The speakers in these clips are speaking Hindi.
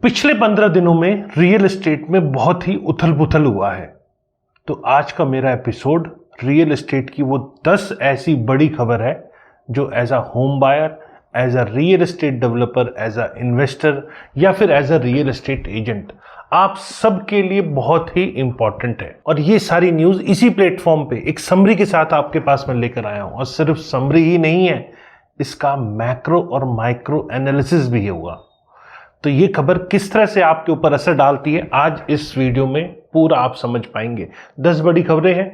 पिछले 15 दिनों में रियल एस्टेट में बहुत ही उथल पुथल हुआ है। तो आज का मेरा एपिसोड रियल एस्टेट की वो 10 ऐसी बड़ी खबर है जो as a home buyer, as a real estate developer, as a investor या फिर as a real estate agent आप सबके लिए बहुत ही इंपॉर्टेंट है। और ये सारी न्यूज इसी प्लेटफॉर्म पे एक समरी के साथ आपके पास में लेकर आया हूं। और सिर्फ समरी ही नहीं है, इसका मैक्रो और माइक्रो एनालिसिस भी होगा। तो ये खबर किस तरह से आपके ऊपर असर डालती है आज इस वीडियो में पूरा आप समझ पाएंगे। 10 बड़ी खबरें हैं,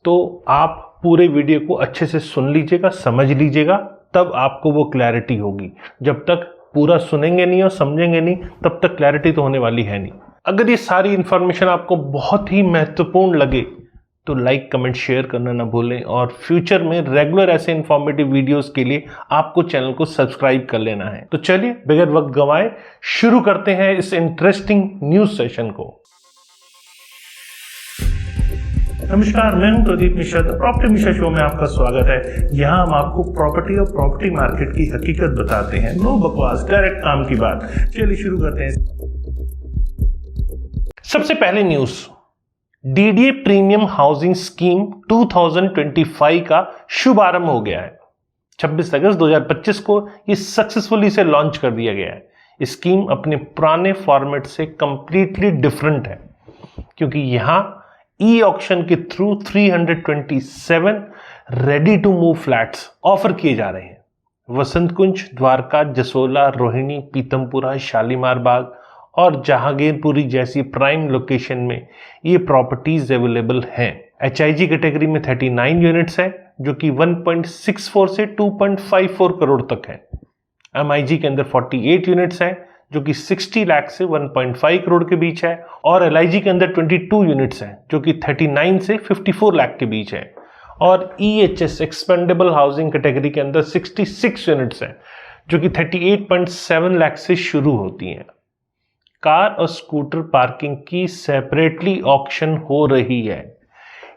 तो आप पूरे वीडियो को अच्छे से सुन लीजिएगा, समझ लीजिएगा, तब आपको वो क्लैरिटी होगी। जब तक पूरा सुनेंगे नहीं और समझेंगे नहीं तब तक क्लैरिटी तो होने वाली है नहीं। अगर ये सारी इंफॉर्मेशन आपको बहुत ही महत्वपूर्ण लगे तो लाइक, कमेंट, शेयर करना ना भूलें। और फ्यूचर में रेगुलर ऐसे इंफॉर्मेटिव वीडियोस के लिए आपको चैनल को सब्सक्राइब कर लेना है। तो चलिए बगैर वक्त गंवाए शुरू करते हैं इस इंटरेस्टिंग न्यूज सेशन को। नमस्कार, मैं हूं प्रदीप मिश्रा। प्रॉपर्टी मिश्रा शो में आपका स्वागत है। यहाँ हम आपको प्रॉपर्टी और प्रॉपर्टी मार्केट की हकीकत बताते हैं। नो बकवास, डायरेक्ट काम की बात। चलिए शुरू करते हैं। सबसे पहले news, DDA premium housing scheme 2025 का शुभारंभ हो गया है। 26 अगस्त 2025 को ये सक्सेसफुली से लॉन्च कर दिया गया है। स्कीम अपने पुराने फॉर्मेट से कंप्लीटली डिफरेंट है क्योंकि यहां ई ऑक्शन के through 327 ready to move flats offer किए जा रहे हैं। वसंत कुंज, द्वारका, जसोला, रोहिणी, पीतमपुरा, शालीमार बाग और जहांगीरपुरी जैसी प्राइम लोकेशन में ये प्रॉपर्टीज अवेलेबल हैं। एचआईजी कैटेगरी में 39 यूनिट्स है जो कि 1.64 से 2.54 करोड़ तक है। एमआईजी के अंदर 48 यूनिट्स है जो कि 60 लाख से 1.5 करोड़ के बीच है। और एलआईजी के अंदर 22 यूनिट्स है जो कि 39 से 54 लाख के बीच है। और ईएचएस एक्सपेंडेबल हाउसिंग कैटेगरी के अंदर 66 यूनिट्स है जो कि 38.7 लाख से शुरू होती हैं। कार और स्कूटर पार्किंग की सेपरेटली ऑक्शन हो रही है।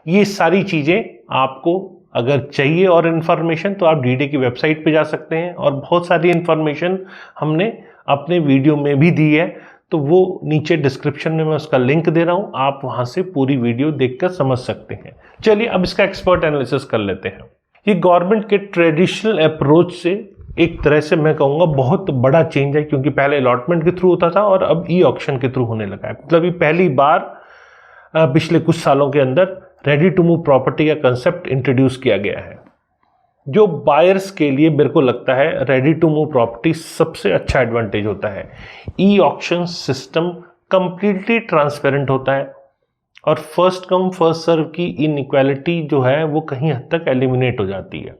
ये सारी चीजें आपको अगर चाहिए और इन्फॉर्मेशन तो आप डीडीए की वेबसाइट पे जा सकते हैं। और बहुत सारी इन्फॉर्मेशन हमने अपने वीडियो में भी दी है, तो वो नीचे डिस्क्रिप्शन में मैं उसका लिंक दे रहा हूं, आप वहां से पूरी वीडियो देखकर समझ सकते हैं। चलिए अब इसका एक्सपर्ट एनालिसिस कर लेते हैं। ये गवर्नमेंट के ट्रेडिशनल अप्रोच से एक तरह से मैं कहूँगा बहुत बड़ा चेंज है, क्योंकि पहले अलॉटमेंट के थ्रू होता था और अब ई ऑक्शन के थ्रू होने लगा है। मतलब ये पहली बार पिछले कुछ सालों के अंदर रेडी टू मूव प्रॉपर्टी का कंसेप्ट इंट्रोड्यूस किया गया है, जो बायर्स के लिए मेरे को लगता है रेडी टू मूव प्रॉपर्टी सबसे अच्छा एडवांटेज होता है। E auction system completely transparent होता है और फर्स्ट कम फर्स्ट सर्व की इनइक्वालिटी जो है वो कहीं हद तक एलिमिनेट हो जाती है।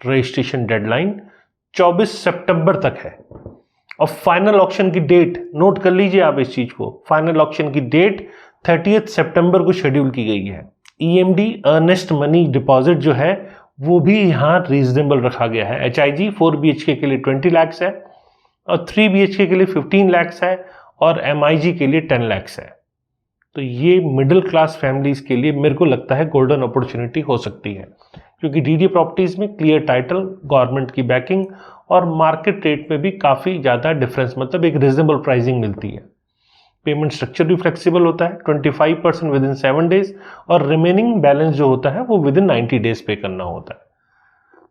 रजिस्ट्रेशन डेडलाइन 24 सितंबर तक है और फाइनल ऑक्शन की डेट, नोट कर लीजिए आप इस चीज को, फाइनल ऑक्शन की डेट 30 सितंबर को शेड्यूल की गई है। ईएमडी अर्नेस्ट मनी डिपॉजिट जो है वो भी यहाँ रीजनेबल रखा गया है। एचआईजी 4 बीएचके के लिए 20 लाख है और 3 बीएचके के लिए 15 लाख है और एमआईजी के लिए 10 लाख है। तो ये मिडिल क्लास फैमिलीज के लिए मेरे को लगता है गोल्डन अपॉर्चुनिटी हो सकती है, क्योंकि डीडीए प्रॉपर्टीज में क्लियर टाइटल, गवर्नमेंट की बैकिंग और मार्केट रेट में भी काफ़ी ज़्यादा डिफरेंस, मतलब एक रीजनेबल प्राइसिंग मिलती है। पेमेंट स्ट्रक्चर भी फ्लेक्सिबल होता है, 25% विद इन 7 डेज और रिमेनिंग बैलेंस जो होता है वो विद इन 90 डेज पे करना होता है।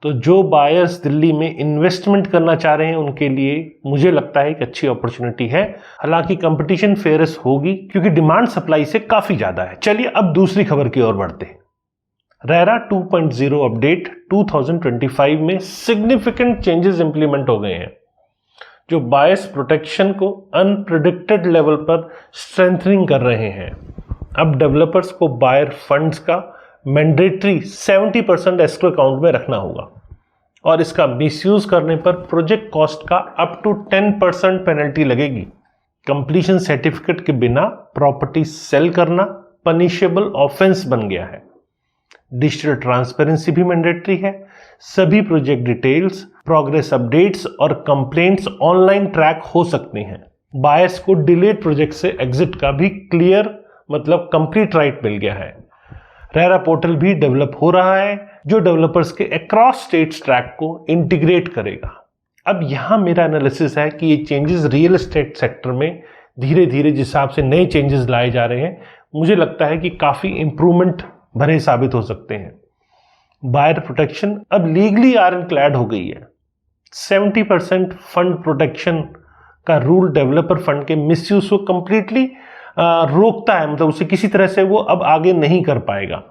तो जो बायर्स दिल्ली में इन्वेस्टमेंट करना चाह रहे हैं उनके लिए मुझे लगता है एक अच्छी अपॉर्चुनिटी है। हालांकि कंपटीशन फेयरस होगी क्योंकि डिमांड सप्लाई से काफ़ी ज़्यादा है। चलिए अब दूसरी खबर की ओर बढ़ते हैं। रेरा 2.0 अपडेट 2025 में सिग्निफिकेंट चेंजेस इंप्लीमेंट हो गए हैं जो बायर्स प्रोटेक्शन को अनप्रेडिक्टेड लेवल पर स्ट्रेंथनिंग कर रहे हैं। अब डेवलपर्स को बायर फंड्स का मैंडेटरी 70% एस्क्रो अकाउंट में रखना होगा और इसका मिसयूज करने पर प्रोजेक्ट कॉस्ट का अप टू 10% पेनल्टी लगेगी। कंप्लीशन सर्टिफिकेट के बिना प्रॉपर्टी सेल करना पनिशेबल ऑफेंस बन गया है। डिजिटल ट्रांसपेरेंसी भी मैंडेटरी है। सभी प्रोजेक्ट डिटेल्स, प्रोग्रेस अपडेट्स और कंप्लेंट्स ऑनलाइन ट्रैक हो सकते हैं। बायर्स को डिलेड प्रोजेक्ट से एग्जिट का भी क्लियर मतलब कंप्लीट राइट मिल गया है। रेरा पोर्टल भी डेवलप हो रहा है जो डेवलपर्स के अक्रॉस स्टेट्स ट्रैक को इंटीग्रेट करेगा। अब यहां मेरा एनालिसिस है कि ये चेंजेस रियल एस्टेट सेक्टर में धीरे धीरे जिस हिसाब से नए चेंजेस लाए जा रहे हैं, मुझे लगता है कि काफी इंप्रूवमेंट भरे साबित हो सकते हैं। बायर प्रोटेक्शन अब लीगली आयरनक्लैड हो गई है। 70% फंड प्रोटेक्शन का रूल डेवलपर फंड के मिसयूज को कंप्लीटली रोकता है, मतलब उसे किसी तरह से वो अब आगे नहीं कर पाएगा।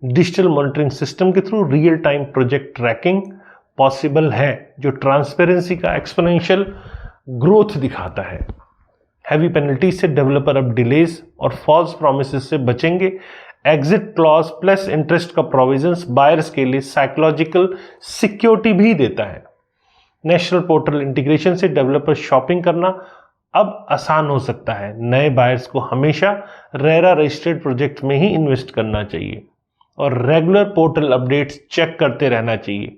डिजिटल मॉनिटरिंग सिस्टम के through real time project tracking possible है, जो ट्रांसपेरेंसी का एक्सपोनेंशियल ग्रोथ दिखाता है। हैवी पेनल्टी से डेवलपर अब डिलेज और फॉल्स प्रोमिसेस से बचेंगे। एग्जिट क्लॉज प्लस इंटरेस्ट का प्रोविजंस बायर्स के लिए साइकोलॉजिकल सिक्योरिटी भी देता है। नेशनल पोर्टल इंटीग्रेशन से डेवलपर शॉपिंग करना अब आसान हो सकता है। नए बायर्स को हमेशा रेरा रजिस्टर्ड प्रोजेक्ट में ही इन्वेस्ट करना चाहिए और रेगुलर पोर्टल अपडेट्स चेक करते रहना चाहिए।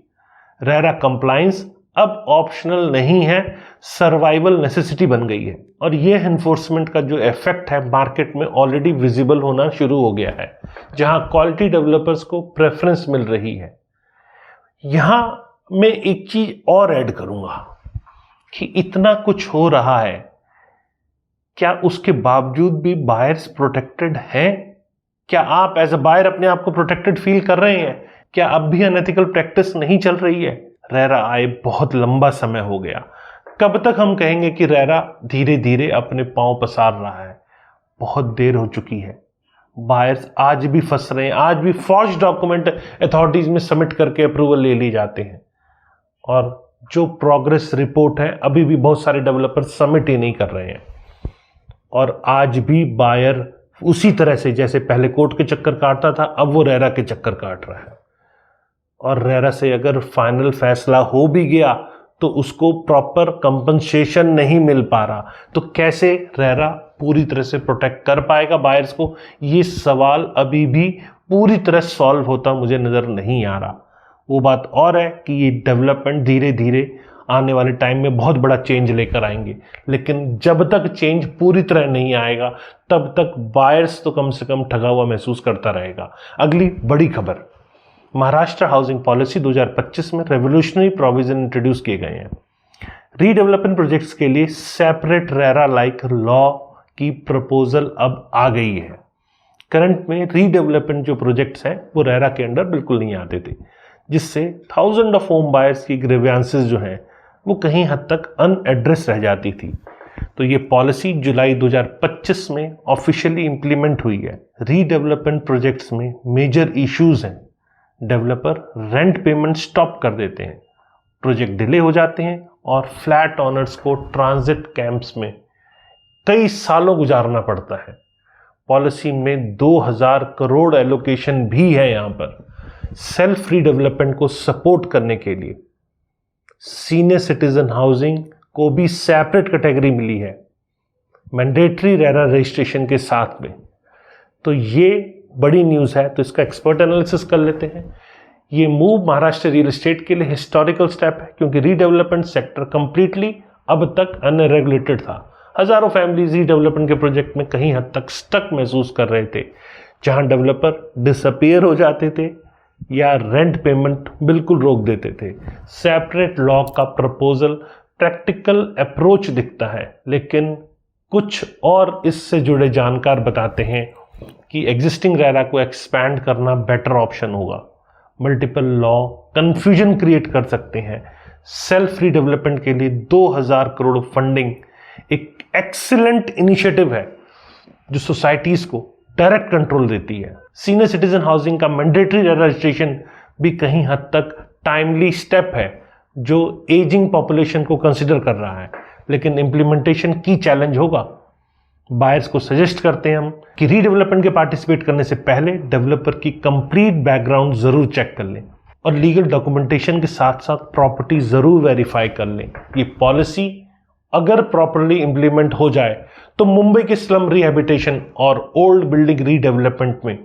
रेरा कंप्लायंस अब ऑप्शनल नहीं है, सर्वाइवल नेसेसिटी बन गई है और यह एनफोर्समेंट का जो इफेक्ट है मार्केट में ऑलरेडी विजिबल होना शुरू हो गया है, जहां क्वालिटी डेवलपर्स को प्रेफरेंस मिल रही है। यहां मैं एक चीज और ऐड करूंगा कि इतना कुछ हो रहा है, क्या उसके बावजूद भी बायर्स प्रोटेक्टेड हैं? क्या आप एज अ बायर अपने आप को प्रोटेक्टेड फील कर रहे हैं? क्या अब भी अनएथिकल प्रैक्टिस नहीं चल रही है? रेरा आए बहुत लंबा समय हो गया। कब तक हम कहेंगे कि रेरा धीरे धीरे अपने पांव पसार रहा है? बहुत देर हो चुकी है। बायर्स आज भी फंस रहे हैं, आज भी फॉर्ज डॉक्यूमेंट अथॉरिटीज में सबमिट करके अप्रूवल ले ली जाते हैं और जो प्रोग्रेस रिपोर्ट है अभी भी बहुत सारे डेवलपर सबमिट ही नहीं कर रहे हैं। और आज भी बायर उसी तरह से जैसे पहले कोर्ट के चक्कर काटता था, अब वो रेरा के चक्कर काट रहा है। और रेरा से अगर फाइनल फैसला हो भी गया तो उसको प्रॉपर कंपनसेशन नहीं मिल पा रहा, तो कैसे रेरा पूरी तरह से प्रोटेक्ट कर पाएगा बायर्स को? ये सवाल अभी भी पूरी तरह सॉल्व होता मुझे नजर नहीं आ रहा। वो बात और है कि ये डेवलपमेंट धीरे धीरे आने वाले टाइम में बहुत बड़ा चेंज लेकर आएंगे, लेकिन जब तक चेंज पूरी तरह नहीं आएगा तब तक बायर्स तो कम से कम ठगा हुआ महसूस करता रहेगा। अगली बड़ी खबर, महाराष्ट्र हाउसिंग पॉलिसी 2025 में रेवोल्यूशनरी प्रोविजन इंट्रोड्यूस किए गए हैं। रीडेवलपमेंट प्रोजेक्ट्स के लिए सेपरेट रेरा लाइक लॉ की प्रपोजल अब आ गई है। करंट में रीडेवलपमेंट जो प्रोजेक्ट्स हैं वो रेरा के अंडर बिल्कुल नहीं आते थे, जिससे थाउजेंड ऑफ होम बायर्स की ग्रीवेंसेस जो हैं वो कहीं हद तक अनएड्रेस रह जाती थी। तो ये पॉलिसी जुलाई 2025 में ऑफिशियली इंप्लीमेंट हुई है। रीडेवलपमेंट प्रोजेक्ट्स में मेजर इश्यूज हैं। डेवलपर रेंट पेमेंट स्टॉप कर देते हैं, प्रोजेक्ट डिले हो जाते हैं और फ्लैट ऑनर्स को ट्रांजिट कैंप्स में कई सालों गुजारना पड़ता है। पॉलिसी में 2000 करोड़ एलोकेशन भी है यहां पर सेल्फ रीडेवलपमेंट को सपोर्ट करने के लिए। सीनियर सिटीजन हाउसिंग को भी सेपरेट कैटेगरी मिली है मैंडेटरी रेरा रजिस्ट्रेशन के साथ में। तो ये बड़ी न्यूज़ है, तो इसका एक्सपर्ट एनालिसिस कर लेते हैं। ये मूव महाराष्ट्र रियल एस्टेट के लिए हिस्टोरिकल स्टेप है, क्योंकि रीडेवलपमेंट सेक्टर कंप्लीटली अब तक अनरेगुलेटेड था। हजारों फैमिलीज रीडेवलपमेंट के प्रोजेक्ट में कहीं हद तक स्टक महसूस कर रहे थे, जहां डेवलपर डिसअपियर हो जाते थे या रेंट पेमेंट बिल्कुल रोक देते थे। सेपरेट लॉ का प्रपोजल प्रैक्टिकल अप्रोच दिखता है, लेकिन कुछ और इससे जुड़े जानकार बताते हैं कि एग्जिस्टिंग रेरा को एक्सपैंड करना बेटर ऑप्शन होगा। मल्टीपल लॉ कंफ्यूजन क्रिएट कर सकते हैं। सेल्फ रीडेवलपमेंट के लिए 2000 करोड़ फंडिंग एक एक्सीलेंट इनिशिएटिव है जो सोसाइटीज को डायरेक्ट कंट्रोल देती है। सीनियर सिटीजन हाउसिंग का मैंडेटरी रजिस्ट्रेशन भी कहीं हद तक टाइमली स्टेप है जो एजिंग पॉपुलेशन को कंसिडर कर रहा है, लेकिन इंप्लीमेंटेशन की चैलेंज होगा। बायर्स को सजेस्ट करते हैं हम कि रीडेवलपमेंट के पार्टिसिपेट करने से पहले डेवलपर की कंप्लीट बैकग्राउंड जरूर चेक कर लें और लीगल डॉक्यूमेंटेशन के साथ साथ प्रॉपर्टी जरूर वेरीफाई कर लें। ये पॉलिसी अगर प्रॉपरली इंप्लीमेंट हो जाए तो मुंबई के स्लम रिहैबिलिटेशन और ओल्ड बिल्डिंग रीडेवलपमेंट में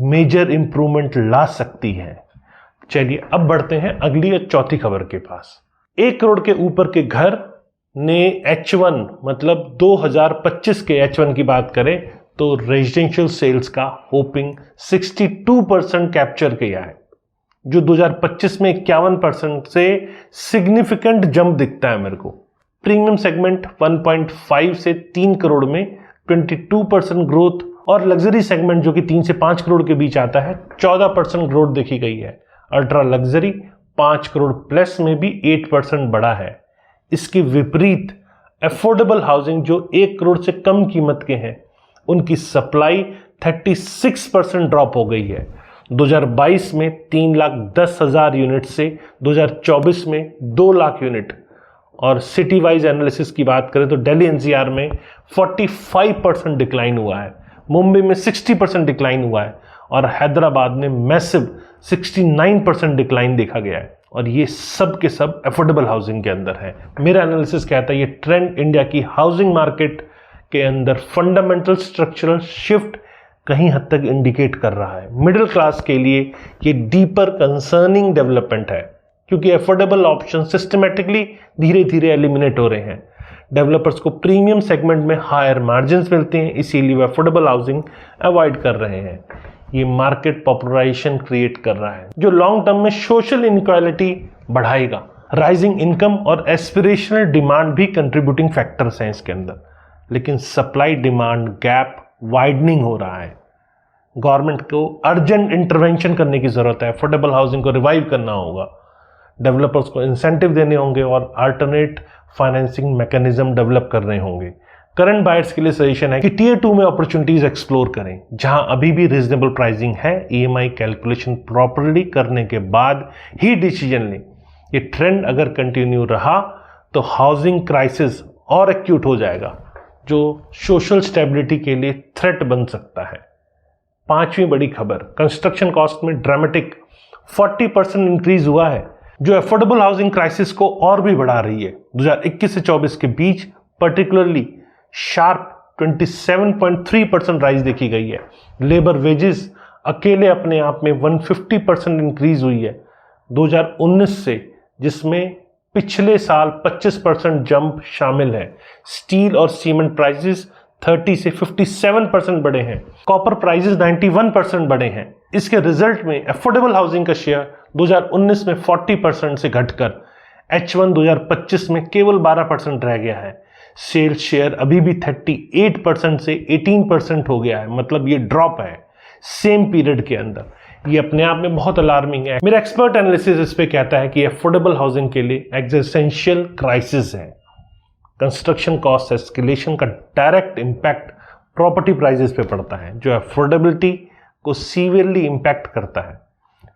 मेजर इंप्रूवमेंट ला सकती है। चलिए अब बढ़ते हैं अगली और चौथी खबर के पास। 1 करोड़ के ऊपर के घर ने H1 मतलब 2025 के H1 की बात करें तो रेजिडेंशियल सेल्स का होपिंग 62% कैप्चर किया है। जो 2025 में 51% से सिग्निफिकेंट जंप दिखता है मेरे को। प्रीमियम सेगमेंट 1.5 से 3 करोड़ में 22% ग्रोथ, और लग्जरी सेगमेंट जो कि 3 से 5 करोड़ के बीच आता है 14% ग्रोथ देखी गई है। अल्ट्रा लग्जरी 5 करोड़ प्लस में भी 8% बढ़ा है। इसके विपरीत अफोर्डेबल हाउसिंग जो 1 करोड़ से कम कीमत के हैं, उनकी सप्लाई 36% ड्रॉप हो गई है। 2022 में 3,10,000 यूनिट से 2024 में 2 लाख यूनिट। और सिटी वाइज एनालिसिस की बात करें तो दिल्ली एनसीआर में 45% डिक्लाइन हुआ है, मुंबई में 60% डिक्लाइन हुआ है, और हैदराबाद में मैसिव 69% डिक्लाइन देखा गया है। और ये सब के सब अफोर्डेबल हाउसिंग के अंदर है। मेरा एनालिसिस कहता है ये ट्रेंड इंडिया की हाउसिंग मार्केट के अंदर फंडामेंटल स्ट्रक्चरल शिफ्ट कहीं हद तक इंडिकेट कर रहा है। मिडिल क्लास के लिए ये डीपर कंसर्निंग डेवलपमेंट है, क्योंकि अफोर्डेबल ऑप्शन सिस्टमेटिकली धीरे धीरे एलिमिनेट हो रहे हैं। डेवलपर्स को प्रीमियम सेगमेंट में हायर मार्जिन्स मिलते हैं, इसीलिए वे अफोर्डेबल हाउसिंग अवॉइड कर रहे हैं। ये मार्केट पॉपुलराइजेशन क्रिएट कर रहा है, जो लॉन्ग टर्म में सोशल इनइक्वालिटी बढ़ाएगा। राइजिंग इनकम और एस्पिरेशनल डिमांड भी कंट्रीब्यूटिंग फैक्टर्स हैं इसके अंदर, लेकिन सप्लाई डिमांड गैप वाइडनिंग हो रहा है। गवर्नमेंट को अर्जेंट इंटरवेंशन करने की जरूरत है, अफोर्डेबल हाउसिंग को रिवाइव करना होगा, डेवलपर्स को इंसेंटिव देने होंगे और अल्टरनेट फाइनेंसिंग मैकेनिज्म डेवलप करने होंगे। करंट बायर्स के लिए सजेशन है कि टियर 2 में अपॉर्चुनिटीज एक्सप्लोर करें, जहां अभी भी रीजनेबल प्राइसिंग है। ईएमआई कैलकुलेशन प्रॉपर्ली करने के बाद ही डिसीजन लें। ये ट्रेंड अगर कंटिन्यू रहा तो हाउसिंग क्राइसिस और एक्यूट हो जाएगा, जो सोशल स्टेबिलिटी के लिए थ्रेट बन सकता है। 5वीं बड़ी खबर, कंस्ट्रक्शन कॉस्ट में ड्रामेटिक 40% इंक्रीज हुआ है, जो अफोर्डेबल हाउसिंग क्राइसिस को और भी बढ़ा रही है। 2021 से 24 के बीच पर्टिकुलरली शार्प 27.3% राइज देखी गई है। लेबर वेजेस अकेले अपने आप में 150% इंक्रीज हुई है 2019 से, जिसमें पिछले साल 25% जंप शामिल है। स्टील और सीमेंट प्राइसेस 30 से 57% बढ़े हैं। कॉपर प्राइसेस 91% बढ़े हैं। इसके रिजल्ट में अफोर्डेबल हाउसिंग का शेयर 2019 में 40% से घटकर H1 2025 में केवल 12% रह गया है। सेल्स शेयर अभी भी 38% से 18% हो गया है, मतलब ये ड्रॉप है सेम पीरियड के अंदर। ये अपने आप में बहुत अलार्मिंग है। मेरा एक्सपर्ट एनालिसिस इस पे कहता है कि अफोर्डेबल हाउसिंग के लिए एग्जिस्टेंशियल क्राइसिस है। कंस्ट्रक्शन कॉस्ट एस्केलेशन का डायरेक्ट इंपैक्ट प्रॉपर्टी प्राइसेस पे पड़ता है, जो अफोर्डेबिलिटी को सीवियरली इंपैक्ट करता है।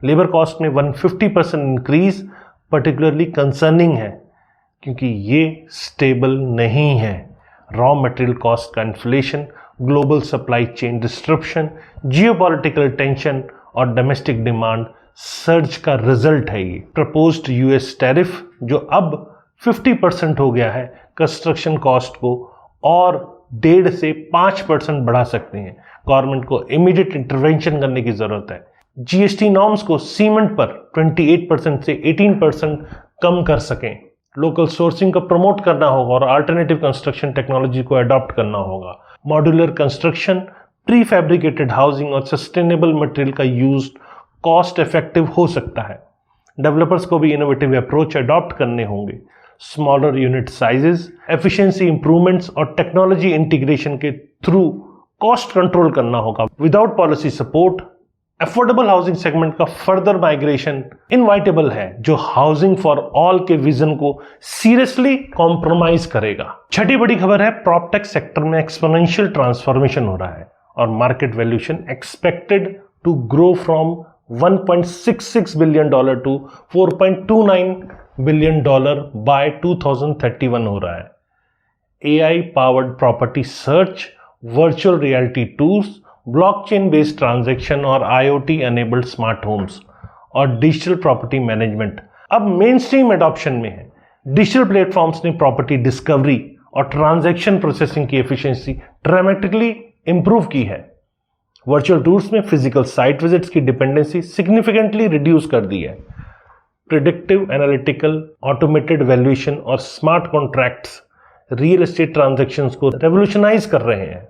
लेबर कॉस्ट में 150% इंक्रीज पर्टिकुलरली कंसर्निंग है, क्योंकि ये स्टेबल नहीं है। रॉ मटेरियल कॉस्ट का inflation, global supply chain disruption, geopolitical tension और डोमेस्टिक डिमांड सर्ज का रिजल्ट है। ये प्रपोज्ड यूएस टैरिफ जो अब 50% हो गया है, कंस्ट्रक्शन कॉस्ट को और 1.5 से 5% बढ़ा सकते हैं। गवर्नमेंट को इमीडिएट इंटरवेंशन करने की जरूरत है। जीएसटी नॉर्म्स को सीमेंट पर 28% से 18% कम कर सकें। लोकल सोर्सिंग को प्रमोट करना होगा और अल्टरनेटिव कंस्ट्रक्शन टेक्नोलॉजी को अडॉप्ट करना होगा। Modular construction, pre fabricated housing और सस्टेनेबल मटेरियल का यूज कॉस्ट इफेक्टिव हो सकता है। डेवलपर्स को भी इनोवेटिव अप्रोच अडॉप्ट करने होंगे। Smaller unit sizes, efficiency improvements और टेक्नोलॉजी इंटीग्रेशन के थ्रू कॉस्ट कंट्रोल करना होगा। Without policy support affordable housing segment का फर्दर माइग्रेशन इनवाइटेबल है, जो हाउसिंग फॉर ऑल के विजन को सीरियसली कॉम्प्रोमाइज करेगा। छठी बड़ी खबर है, प्रॉपटेक सेक्टर में एक्सपोनेंशियल ट्रांसफॉर्मेशन हो रहा है और market valuation expected to grow from $1.66 billion to $4.29 billion by 2031 हो रहा है। AI powered property search, virtual reality tools, blockchain based transaction और IoT एनेबल्ड स्मार्ट होम्स और डिजिटल प्रॉपर्टी मैनेजमेंट अब मेन स्ट्रीम एडॉप्शन में है। डिजिटल प्लेटफॉर्म्स ने प्रॉपर्टी डिस्कवरी और ट्रांजैक्शन प्रोसेसिंग की एफिशिएंसी ड्रामेटिकली इंप्रूव की है। वर्चुअल टूर्स में फिजिकल साइट विजिट्स की डिपेंडेंसी सिग्निफिकेंटली रिड्यूस कर दी है। प्रिडिक्टिव एनालिटिकल, ऑटोमेटेड वैल्यूएशन और smart contracts real estate transactions को रेवोल्यूशनाइज कर रहे हैं।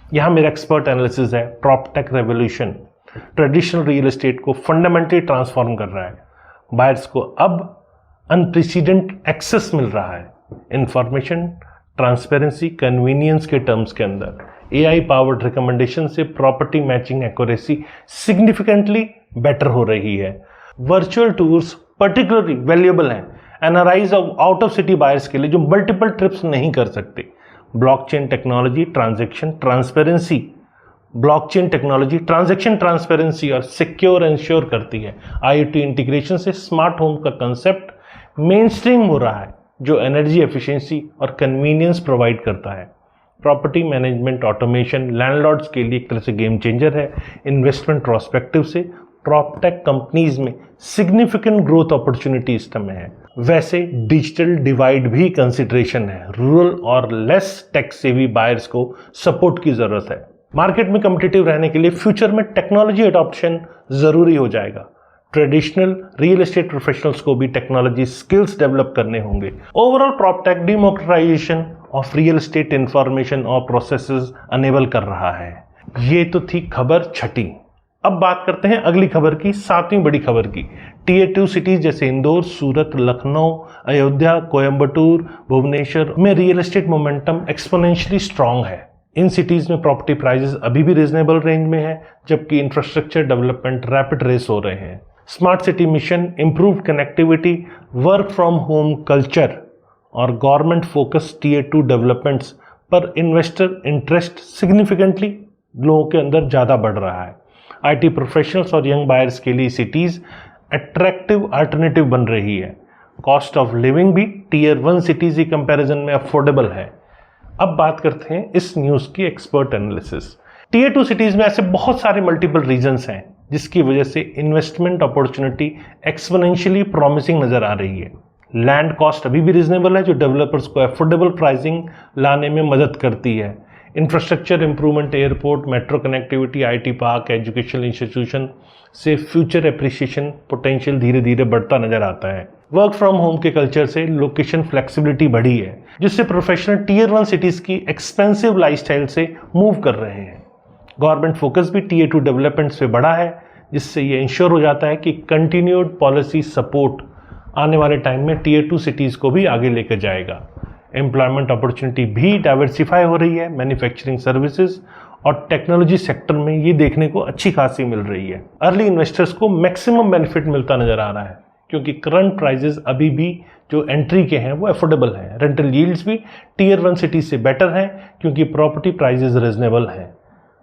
यहां मेरा एक्सपर्ट एनालिसिस है, proptech revolution. Traditional real estate को फंडामेंटली ट्रांसफॉर्म कर रहा है। बायर्स को अब अनप्रेसिडेंट एक्सेस मिल रहा है इंफॉर्मेशन, ट्रांसपेरेंसी, कन्वीनियंस के टर्म्स के अंदर। AI पावर्ड रिकमेंडेशन से property matching accuracy significantly better हो रही है। वर्चुअल टूर्स पर्टिकुलरली वैल्यूएबल हैं एनआरआईज और आउट ऑफ सिटी बायर्स के लिए जो मल्टीपल ट्रिप्स नहीं कर सकते। Blockchain technology transaction transparency, blockchain technology transaction transparency और सिक्योर इंश्योर करती है। IoT इंटीग्रेशन से स्मार्ट होम का कंसेप्ट मेन स्ट्रीम हो रहा है जो एनर्जी एफिशिएंसी और कन्वीनियंस प्रोवाइड करता है। प्रॉपर्टी मैनेजमेंट ऑटोमेशन लैंडलॉर्ड्स के लिए एक तरह से गेम चेंजर है। इन्वेस्टमेंट प्रोस्पेक्टिव से प्रॉपटेक कंपनीज में सिग्निफिकेंट ग्रोथ अपॉर्चुनिटी इस समय है। वैसे डिजिटल डिवाइड भी कंसिडरेशन है। रूरल और लेस टेक सेवी बायर्स को सपोर्ट की जरूरत है। मार्केट में कम्पिटिटिव रहने के लिए फ्यूचर में टेक्नोलॉजी अडॉप्शन जरूरी हो जाएगा। ट्रेडिशनल रियल एस्टेट प्रोफेशनल्स को भी टेक्नोलॉजी स्किल्स डेवलप करने होंगे। Overall proptech democratisation of real estate information और प्रोसेसेस अनेबल कर रहा है। ये तो थी खबर छठी। अब बात करते हैं अगली खबर की, सातवीं बड़ी खबर की। Tier 2 सिटीज जैसे इंदौर, सूरत, लखनऊ, अयोध्या, कोयम्बटूर, भुवनेश्वर में real estate momentum exponentially strong है। इन सिटीज में प्रॉपर्टी प्राइसेस अभी भी रीजनेबल रेंज में है, जबकि इंफ्रास्ट्रक्चर डेवलपमेंट रैपिड रेस हो रहे हैं। Smart city mission, improve connectivity, work from home culture और गवर्नमेंट फोकस Tier 2 डेवलपमेंट्स पर इन्वेस्टर इंटरेस्ट सिग्निफिकेंटली लोगों के अंदर ज़्यादा बढ़ रहा है। IT प्रोफेशनल्स और यंग बायर्स के लिए सिटीज़ अट्रैक्टिव अल्टरनेटिव बन रही है। कॉस्ट ऑफ लिविंग भी Tier 1 सिटीज़ की कंपैरिजन में अफोर्डेबल है। अब बात करते हैं इस न्यूज़ की एक्सपर्ट एनालिसिस। Tier 2 सिटीज़ में ऐसे बहुत सारे मल्टीपल रीजंस हैं जिसकी वजह से इन्वेस्टमेंट अपॉर्चुनिटी एक्सपोनेंशियली प्रॉमिसिंग नज़र आ रही है। लैंड कॉस्ट अभी भी रीजनेबल है जो डेवलपर्स को अफोर्डेबल प्राइसिंग लाने में मदद करती है। Infrastructure improvement, airport, metro connectivity, IT park, educational institution से फ्यूचर एप्रिसिएशन पोटेंशियल धीरे धीरे बढ़ता नजर आता है। वर्क फ्रॉम होम के कल्चर से लोकेशन फ्लेक्सिबिलिटी बढ़ी है जिससे प्रोफेशनल Tier 1 सिटीज़ की एक्सपेंसिव लाइफस्टाइल से मूव कर रहे हैं। गवर्नमेंट फोकस भी Tier 2 डेवलपमेंट्स पे बढ़ा है जिससे ये इंश्योर हो जाता है कि कंटिन्यूड पॉलिसी सपोर्ट आने वाले टाइम में Tier 2 सिटीज़ को भी आगे लेकर जाएगा। एम्प्लॉयमेंट अपॉर्चुनिटी भी डाइवर्सिफाई हो रही है। मैन्युफैक्चरिंग सर्विसेज और टेक्नोलॉजी सेक्टर में ये देखने को अच्छी खासी मिल रही है। अर्ली इन्वेस्टर्स को मैक्सिमम बेनिफिट मिलता नजर आ रहा है क्योंकि करंट प्राइजेस अभी भी जो एंट्री के हैं वो अफोर्डेबल हैं। रेंटल यील्ड्स भी Tier 1 सिटी से बेटर हैं क्योंकि प्रॉपर्टी प्राइजेस रीजनेबल हैं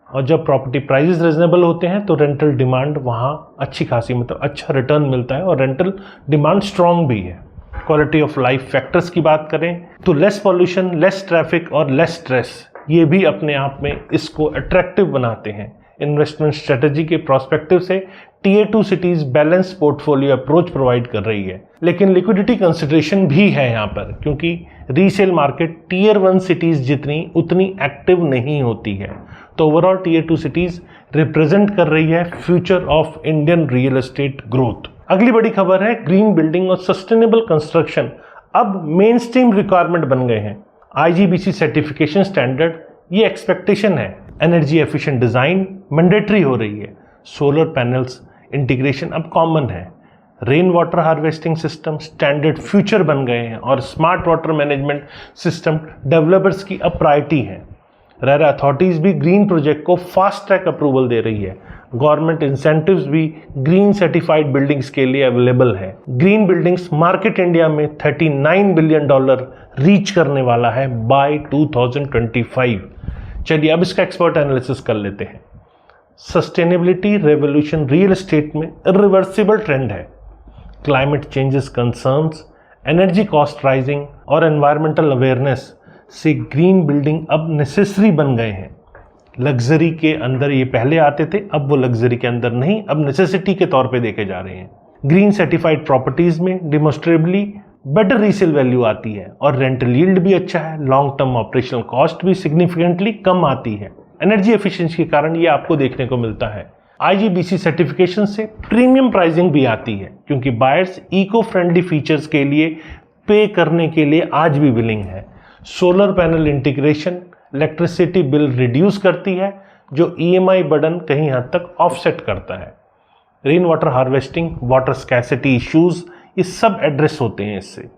और जब प्रॉपर्टी प्राइजेस रीजनेबल होते हैं तो रेंटल डिमांड वहाँ अच्छी खासी मतलब अच्छा रिटर्न मिलता है और रेंटल डिमांड स्ट्रांग भी है। क्वालिटी ऑफ लाइफ फैक्टर्स की बात करें तो लेस पॉल्यूशन, लेस ट्रैफिक और लेस स्ट्रेस ये भी अपने आप में इसको अट्रैक्टिव बनाते हैं। इन्वेस्टमेंट स्ट्रेटजी के प्रोस्पेक्टिव से Tier 2 cities balance portfolio approach provide कर रही है, लेकिन लिक्विडिटी कंसिडरेशन भी है यहाँ पर क्योंकि रीसेल मार्केट Tier 1 सिटीज जितनी उतनी एक्टिव नहीं होती है। तो ओवरऑल Tier 2 सिटीज रिप्रेजेंट कर रही है future of Indian real estate growth. अगली बड़ी खबर है ग्रीन बिल्डिंग और सस्टेनेबल कंस्ट्रक्शन अब मेन स्ट्रीम रिक्वायरमेंट बन गए हैं। IGBC सर्टिफिकेशन स्टैंडर्ड ये एक्सपेक्टेशन है। एनर्जी एफिशिएंट डिजाइन मैंडेटरी हो रही है। सोलर पैनल्स इंटीग्रेशन अब कॉमन है। Rain water harvesting system standard future बन गए हैं और smart water management system developers की अब प्रायोरिटी है। रेरा अथॉरिटीज भी ग्रीन प्रोजेक्ट को फास्ट ट्रैक अप्रूवल दे रही है। गवर्नमेंट इंसेंटिव्स भी ग्रीन सर्टिफाइड बिल्डिंग्स के लिए अवेलेबल है। ग्रीन बिल्डिंग्स मार्केट इंडिया में $39 बिलियन रीच करने वाला है बाय 2025। चलिए अब इसका एक्सपर्ट एनालिसिस कर लेते हैं। सस्टेनेबिलिटी रेवोल्यूशन रियल एस्टेट में इरिवर्सिबल ट्रेंड है। Climate changes concerns, energy cost rising और एनवायरमेंटल अवेयरनेस से ग्रीन बिल्डिंग अब नेसेसरी बन गए हैं। लग्जरी के अंदर ये पहले आते थे, अब वो लग्जरी के अंदर नहीं, अब नेसेसिटी के तौर पे देखे जा रहे हैं। ग्रीन सर्टिफाइड प्रॉपर्टीज में डिमोस्ट्रेबली बेटर रीसेल वैल्यू आती है और रेंटल यील्ड भी अच्छा है। लॉन्ग टर्म ऑपरेशनल कॉस्ट भी सिग्निफिकेंटली कम आती है। एनर्जी एफिशिएंसी के कारण ये आपको देखने को मिलता है। IGBC सर्टिफिकेशन से प्रीमियम प्राइसिंग भी आती है क्योंकि बायर्स इको फ्रेंडली फीचर्स के लिए पे करने के लिए आज भी विलिंग है। Solar panel integration electricity bill reduce करती है जो ईएमआई बर्डन कहीं हद तक ऑफसेट करता है। Rain water harvesting, water scarcity issues, ये सब एड्रेस होते हैं इससे।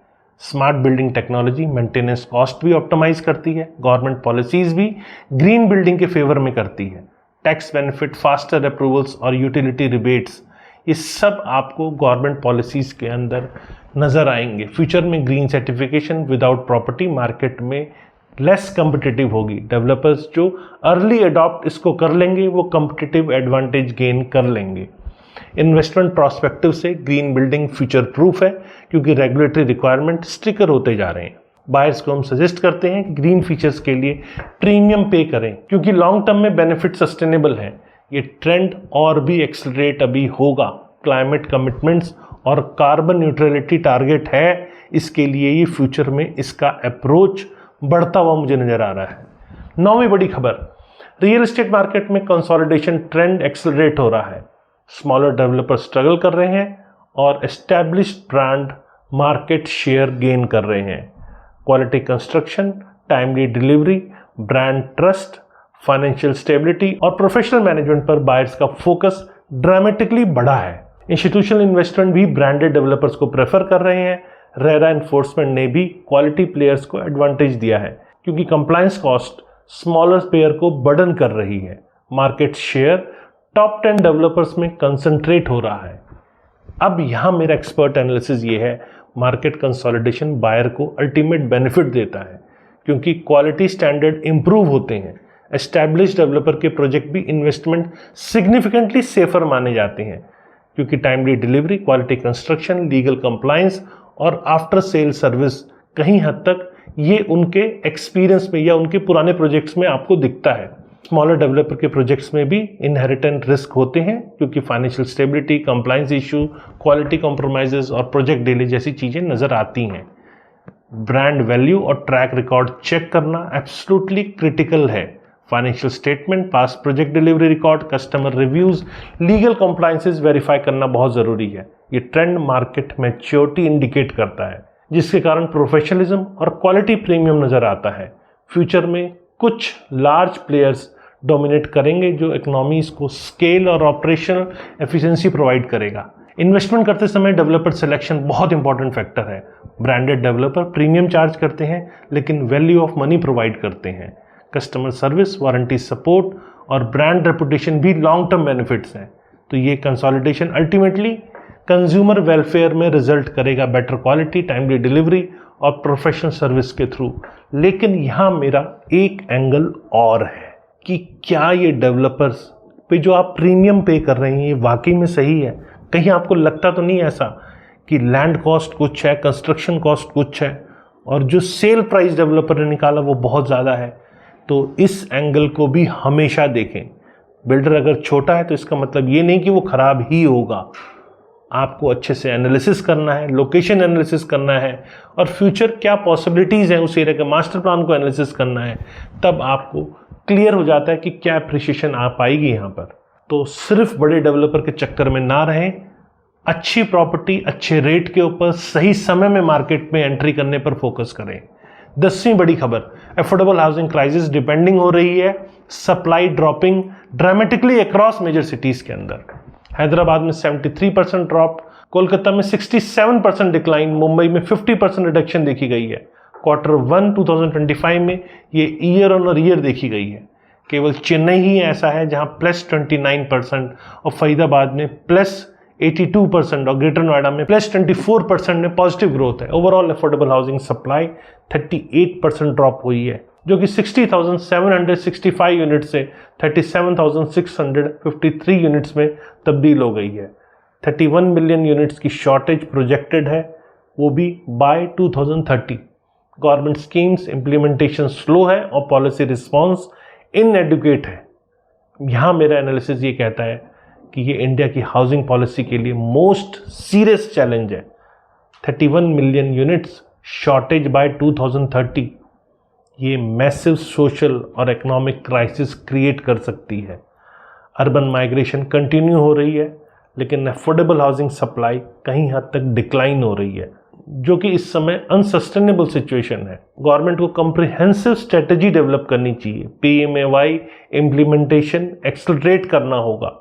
Smart building technology maintenance cost भी ऑप्टिमाइज करती है। गवर्नमेंट पॉलिसीज भी ग्रीन बिल्डिंग के फेवर में करती है। टैक्स बेनिफिट, फास्टर अप्रूवल्स और यूटिलिटी रिबेट्स, ये सब आपको गवर्नमेंट पॉलिसीज के अंदर नजर आएंगे। फ्यूचर में green certification without property market में लेस कम्पिटिटिव होगी। डेवलपर्स जो अर्ली अडॉप्ट इसको कर लेंगे वो कम्पिटिटिव एडवांटेज गेन कर लेंगे। इन्वेस्टमेंट प्रोस्पेक्टिव से ग्रीन बिल्डिंग फ्यूचर प्रूफ है क्योंकि रेगुलेटरी रिक्वायरमेंट स्ट्रिक्टर होते जा रहे हैं। बायर्स को हम सजेस्ट करते हैं कि ग्रीन फीचर्स के लिए प्रीमियम पे करें क्योंकि लॉन्ग टर्म में बेनिफिट सस्टेनेबल है। ये ट्रेंड और भी एक्सेलरेट अभी होगा। क्लाइमेट कमिटमेंट्स और कार्बन न्यूट्रलिटी टारगेट है, इसके लिए ये फ्यूचर में इसका अप्रोच बढ़ता हुआ मुझे नजर आ रहा है। 9वीं बड़ी खबर, रियल एस्टेट मार्केट में कंसोलिडेशन ट्रेंड एक्सेलरेट हो रहा है। स्मॉलर डेवलपर स्ट्रगल कर रहे हैं और established brand market share gain कर रहे हैं। Quality construction, timely delivery, brand trust, financial stability और प्रोफेशनल मैनेजमेंट पर बायर्स का फोकस ड्रामेटिकली बढ़ा है। इंस्टीट्यूशनल इन्वेस्टमेंट भी ब्रांडेड डेवलपर्स को प्रेफर कर रहे हैं। रेरा एनफोर्समेंट ने भी क्वालिटी प्लेयर्स को एडवांटेज दिया है क्योंकि कंप्लायंस कॉस्ट स्मॉलर प्लेयर को बर्डन कर रही है। मार्केट शेयर टॉप 10 डेवलपर्स में कंसंट्रेट हो रहा है। अब यहां मेरा एक्सपर्ट एनालिसिस ये है, मार्केट कंसोलिडेशन बायर को अल्टीमेट बेनिफिट देता है क्योंकि क्वालिटी स्टैंडर्ड इंप्रूव होते हैं। एस्टैब्लिश्ड डेवलपर के प्रोजेक्ट भी इन्वेस्टमेंट सिग्निफिकेंटली सेफर माने जाते हैं क्योंकि timely delivery, quality construction, legal compliance और आफ्टर सेल सर्विस कहीं हद तक ये उनके एक्सपीरियंस में या उनके पुराने प्रोजेक्ट्स में आपको दिखता है। स्मॉलर डेवलपर के प्रोजेक्ट्स में भी इनहेरिटेंट रिस्क होते हैं क्योंकि financial stability, compliance issue, quality compromises और प्रोजेक्ट डिले जैसी चीजें नजर आती हैं। ब्रांड वैल्यू और ट्रैक रिकॉर्ड चेक करना एब्सोल्युटली क्रिटिकल है। Financial statement, past project delivery record, customer reviews, legal compliances verify करना बहुत जरूरी है। ये ट्रेंड मार्केट मैच्योरिटी इंडिकेट करता है जिसके कारण प्रोफेशनलिज्म और क्वालिटी प्रीमियम नजर आता है। फ्यूचर में कुछ लार्ज प्लेयर्स डोमिनेट करेंगे जो इकोनॉमीज को स्केल और ऑपरेशनल एफिशिएंसी प्रोवाइड करेगा। इन्वेस्टमेंट करते समय डेवलपर सिलेक्शन बहुत इंपॉर्टेंट फैक्टर है। ब्रांडेड डेवलपर प्रीमियम चार्ज करते हैं लेकिन वैल्यू ऑफ मनी प्रोवाइड करते हैं। कस्टमर सर्विस, वारंटी सपोर्ट और ब्रांड रेपुटेशन भी लॉन्ग टर्म बेनिफिट्स हैं। तो ये कंसोलिडेशन अल्टीमेटली कंज्यूमर वेलफेयर में रिजल्ट करेगा, बेटर क्वालिटी, टाइमली डिलीवरी और प्रोफेशनल सर्विस के थ्रू। लेकिन यहाँ मेरा एक एंगल और है कि क्या ये डेवलपर्स पे जो आप प्रीमियम पे कर रहे हैं ये वाकई में सही है? कहीं आपको लगता तो नहीं ऐसा कि लैंड कॉस्ट कुछ है, कंस्ट्रक्शन कॉस्ट कुछ है और जो सेल प्राइस डेवलपर ने निकाला वो बहुत ज़्यादा है? तो इस एंगल को भी हमेशा देखें। बिल्डर अगर छोटा है तो इसका मतलब ये नहीं कि वो खराब ही होगा। आपको अच्छे से एनालिसिस करना है, लोकेशन एनालिसिस करना है और फ्यूचर क्या पॉसिबिलिटीज़ हैं उस एरिया के मास्टर प्लान को एनालिसिस करना है। तब आपको क्लियर हो जाता है कि क्या एप्रिशिएशन आ पाएगी यहाँ पर। तो सिर्फ बड़े डेवलपर के चक्कर में ना रहें, अच्छी प्रॉपर्टी अच्छे रेट के ऊपर सही समय में मार्केट में एंट्री करने पर फोकस करें। 10वीं बड़ी खबर, अफोर्डेबल हाउसिंग क्राइसिस डिपेंडिंग हो रही है, supply dropping dramatically across major cities के अंदर। हैदराबाद में 73% ड्रॉप, कोलकाता में 67% डिक्लाइन, मुंबई में 50% रिडक्शन देखी गई है। Q1 2025 में ये ईयर ऑन ईयर देखी गई है। केवल चेन्नई ही ऐसा है जहां +29% और फरीदाबाद में +82% और ग्रेटर नोएडा में +24% में पॉजिटिव ग्रोथ है। Overall affordable housing supply 38% drop हुई है जो कि 60,765 यूनिट से 37,653 यूनिट्स में तब्दील हो गई है। 31 मिलियन यूनिट्स की शॉर्टेज प्रोजेक्टेड है, वो भी by 2030। Government schemes implementation slow है और पॉलिसी रिस्पॉन्स इनएडुकेट है। यहाँ मेरा एनालिसिस ये कहता है कि ये इंडिया की हाउसिंग पॉलिसी के लिए मोस्ट सीरियस चैलेंज है। 31 मिलियन यूनिट्स शॉर्टेज बाय 2030 ये मैसिव सोशल और इकोनॉमिक क्राइसिस क्रिएट कर सकती है। अर्बन माइग्रेशन कंटिन्यू हो रही है लेकिन अफोर्डेबल हाउसिंग सप्लाई कहीं हद तक डिक्लाइन हो रही है। जो कि इस समय अनसस्टेनेबल सिचुएशन है। गवर्नमेंट को कॉम्प्रिहेंसिव स्ट्रेटेजी डेवलप करनी चाहिए। PMAY इम्प्लीमेंटेशन एक्सेलरेट करना होगा,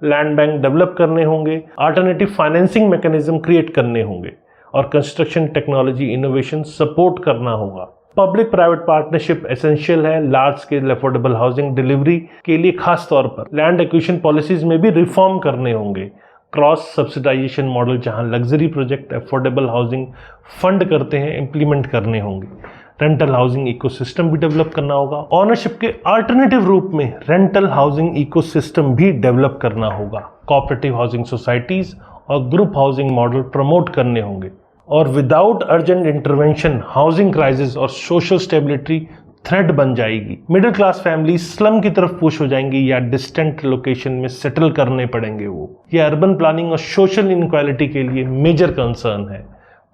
लैंड बैंक डेवलप करने होंगे, अल्टरनेटिव फाइनेंसिंग मैकेनिज्म क्रिएट करने होंगे और कंस्ट्रक्शन टेक्नोलॉजी इनोवेशन सपोर्ट करना होगा। पब्लिक प्राइवेट पार्टनरशिप एसेंशियल है large scale affordable housing delivery के लिए। खास तौर पर लैंड एक्विजिशन पॉलिसीज में भी रिफॉर्म करने होंगे। क्रॉस सब्सिडाइजेशन मॉडल जहां luxury project affordable housing fund करते हैं इंप्लीमेंट करने होंगे। रेंटल हाउसिंग इकोसिस्टम भी डेवलप करना होगा। ऑनरशिप के अल्टरनेटिव रूप में रेंटल हाउसिंग इकोसिस्टम भी डेवलप करना होगा। कोऑपरेटिव हाउसिंग सोसाइटीज और ग्रुप हाउसिंग मॉडल प्रमोट करने होंगे। और without urgent intervention housing crisis और सोशल स्टेबिलिटी थ्रेट बन जाएगी। मिडिल क्लास फैमिली स्लम की तरफ पुश हो जाएंगी या डिस्टेंट लोकेशन में सेटल करने पड़ेंगे वो। ये अर्बन प्लानिंग और सोशल इनइक्वालिटी के लिए मेजर कंसर्न है।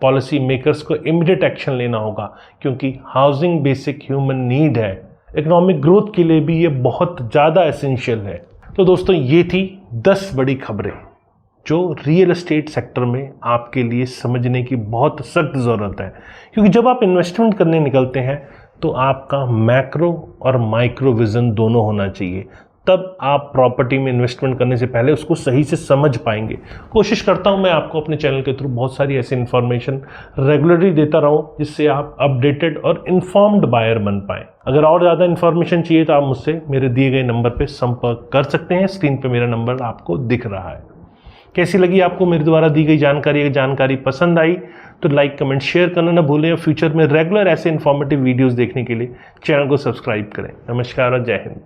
पॉलिसी मेकर्स को इमीडिएट एक्शन लेना होगा क्योंकि हाउसिंग बेसिक ह्यूमन नीड है। इकोनॉमिक ग्रोथ के लिए भी ये बहुत ज़्यादा एसेंशियल है। तो दोस्तों ये थी 10 बड़ी खबरें जो रियल एस्टेट सेक्टर में आपके लिए समझने की बहुत सख्त ज़रूरत है, क्योंकि जब आप इन्वेस्टमेंट करने निकलते हैं तो आपका मैक्रो और माइक्रो विज़न दोनों होना चाहिए। तब आप प्रॉपर्टी में इन्वेस्टमेंट करने से पहले उसको सही से समझ पाएंगे। कोशिश करता हूं मैं आपको अपने चैनल के थ्रू बहुत सारी ऐसी इन्फॉर्मेशन रेगुलरली देता रहूं जिससे आप अपडेटेड और इन्फॉर्म्ड बायर बन पाएं। अगर और ज़्यादा इन्फॉर्मेशन चाहिए तो आप मुझसे मेरे दिए गए नंबर पर संपर्क कर सकते हैं। स्क्रीन पर मेरा नंबर आपको दिख रहा है। कैसी लगी आपको मेरे द्वारा दी गई जानकारी? अगर जानकारी पसंद आई तो लाइक कमेंट शेयर करना ना भूलें और फ्यूचर में रेगुलर ऐसे इन्फॉर्मेटिव वीडियोस देखने के लिए चैनल को सब्सक्राइब करें। नमस्कार और जय हिंद।